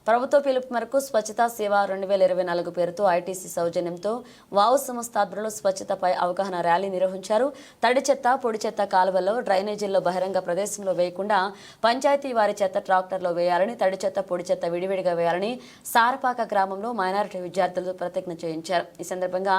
ప్రభుత్వ పిలుపు మేరకు స్వచ్ఛతా సేవ 2024 పేరుతో ఐటీసీ సౌజన్యంతో వావ్ సంస్థ ఆధ్వర్యంలో స్వచ్ఛతపై అవగాహన ర్యాలీ నిర్వహించారు. తడి చెత్త, పొడి చెత్త కాలువల్లో, డ్రైనేజీల్లో బహిరంగ ప్రదేశంలో వేయకుండా పంచాయతీ వారి చెత్త ట్రాక్టర్లో వేయాలని, తడి చెత్త, పొడి చెత్త విడివిడిగా వేయాలని సారపాక గ్రామంలో మైనారిటీ విద్యార్థులతో ప్రతిజ్ఞ చేయించారు. ఈ సందర్భంగా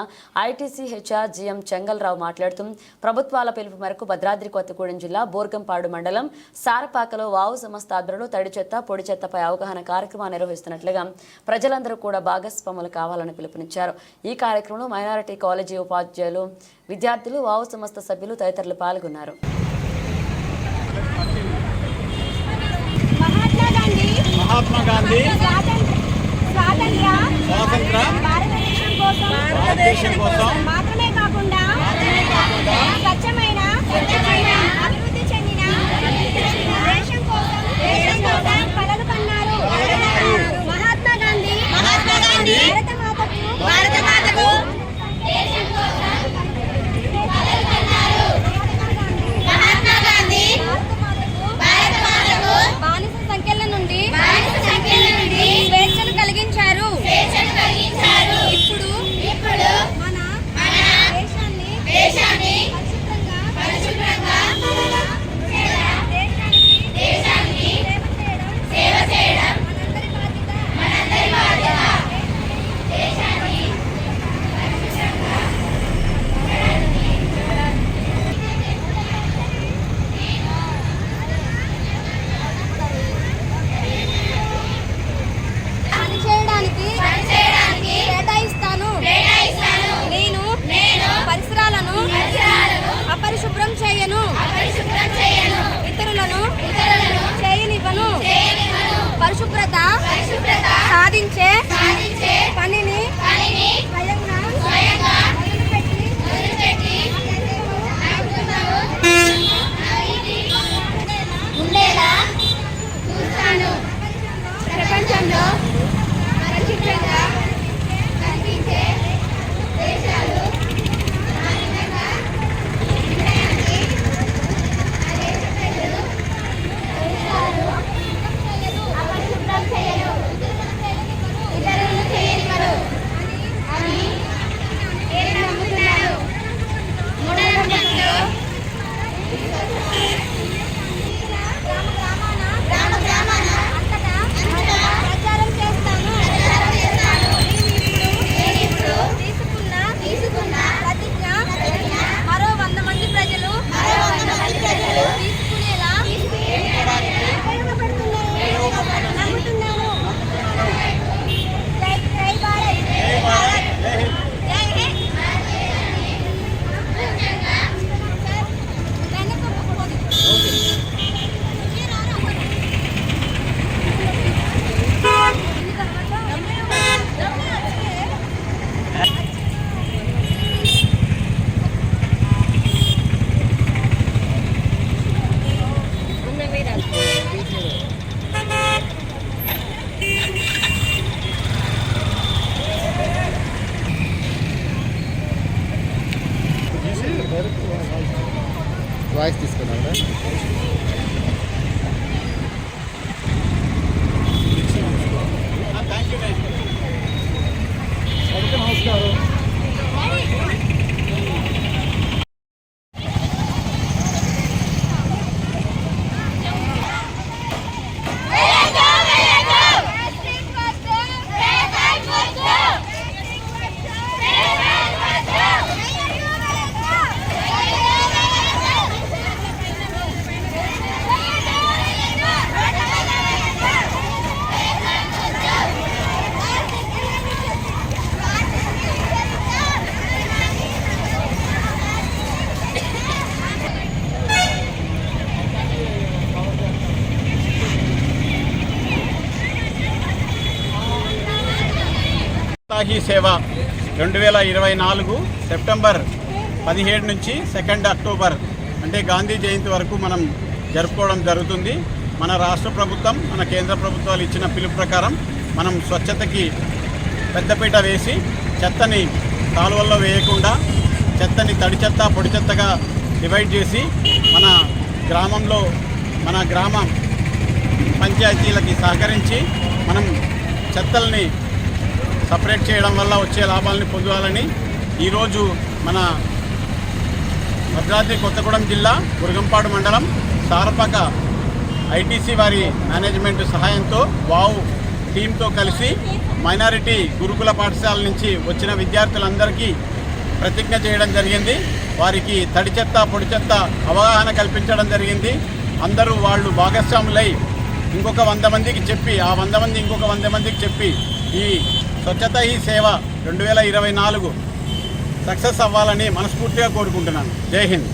ఐటీసీ హెచ్ఆర్ జిఎం చెంగల్రావు మాట్లాడుతూ ప్రభుత్వాల పిలుపు మేరకు భద్రాద్రి కొత్తగూడెం జిల్లా బోర్గంపాడు మండలం సారపాకలో వావ్ సంస్థ ఆధ్వర్యంలో తడి చెత్త, పొడి చెత్తపై అవగాహన కార్యక్రమాన్ని నిర్వహిస్తున్నట్లుగా ప్రజలందరూ కూడా భాగస్వాములు కావాలని పిలుపునిచ్చారు. ఈ కార్యక్రమంలో మైనారిటీ కాలేజీ ఉపాధ్యాయులు, విద్యార్థులు, వావ్ సంస్థ సభ్యులు తదితరులు పాల్గొన్నారు. మహాత్మా గాంధీ స్వాతంత్ర భారతదేశం కోసం మాత్రమే కాకుండా స్వచ్ఛమైన అభివృద్ధి చెందిన దేశం కోసం కలలు కన్నారు. మహాత్మా గాంధీ భారత మాతకు బానిస సంఖ్యల నుండి స్వేచ్ఛను కలిగించారు. ఇప్పుడు మన దేశాన్ని పరిశుభ్రంగా దేశానికి సేవ చేయడం మనందరి బాధ్యత. కేటాయిస్తాను. నేను పరిసరాలను అపరిశుభ్రం చేయను. ఇతరులను చేయనివ్వను. పరిశుభ్రత సాధించే పనిని స్వయంగా మొదలుపెట్టి ఉండేలా చూస్తాను. ప్రపంచంలో పరిశుభ్రంగా కనిపించే దేశాలు అపరిశుభ్రం చేయరు, ఇతరులను చేయనివ్వరు అని నేను నమ్ముతున్నాను. మూఢనమ్మకంలో గ్రామాన అంతటా ప్రచారం చేస్తాను. తీసుకున్న ప్రతిజ్ఞ మరో 100 మంది ప్రజలు తీసుకునేలా నమ్ముతున్నాను. జై భారత్. జై హింద్. వాయిస్ తీసుకున్నారా? నమస్కారం. ఈ సేవ 2024 సెప్టెంబర్ 17 నుంచి 2 అక్టోబర్ అంటే గాంధీ జయంతి వరకు మనం జరుపుకోవడం జరుగుతుంది. మన రాష్ట్ర ప్రభుత్వం, మన కేంద్ర ప్రభుత్వాలు ఇచ్చిన పిలుపు ప్రకారం మనం స్వచ్ఛతకి పెద్దపీట వేసి చెత్తని కాలువల్లో వేయకుండా చెత్తని తడి చెత్త, పొడి చెత్తగా డివైడ్ చేసి మన గ్రామంలో మన గ్రామ పంచాయతీలకి సహకరించి మనం చెత్తల్ని సపరేట్ చేయడం వల్ల వచ్చే లాభాలని పొందాలని ఈరోజు మన భద్రాద్రి కొత్తగూడెం జిల్లా మురుగంపాడు మండలం సారపాక ఐటీసీ వారి మేనేజ్మెంట్ సహాయంతో వావ్ టీంతో కలిసి మైనారిటీ గురుకుల పాఠశాల నుంచి వచ్చిన విద్యార్థులందరికీ ప్రతిజ్ఞ చేయడం జరిగింది. వారికి తడి చెత్త పొడి చెత్త అవగాహన కల్పించడం జరిగింది. అందరూ వాళ్ళు భాగస్వాములై ఇంకొక 100 మందికి చెప్పి ఆ 100 మంది ఇంకొక 100 మందికి చెప్పి ఈ స్వచ్ఛత హీ సేవ 2024 సక్సెస్ అవ్వాలని మనస్ఫూర్తిగా కోరుకుంటున్నాను. జై హింద్.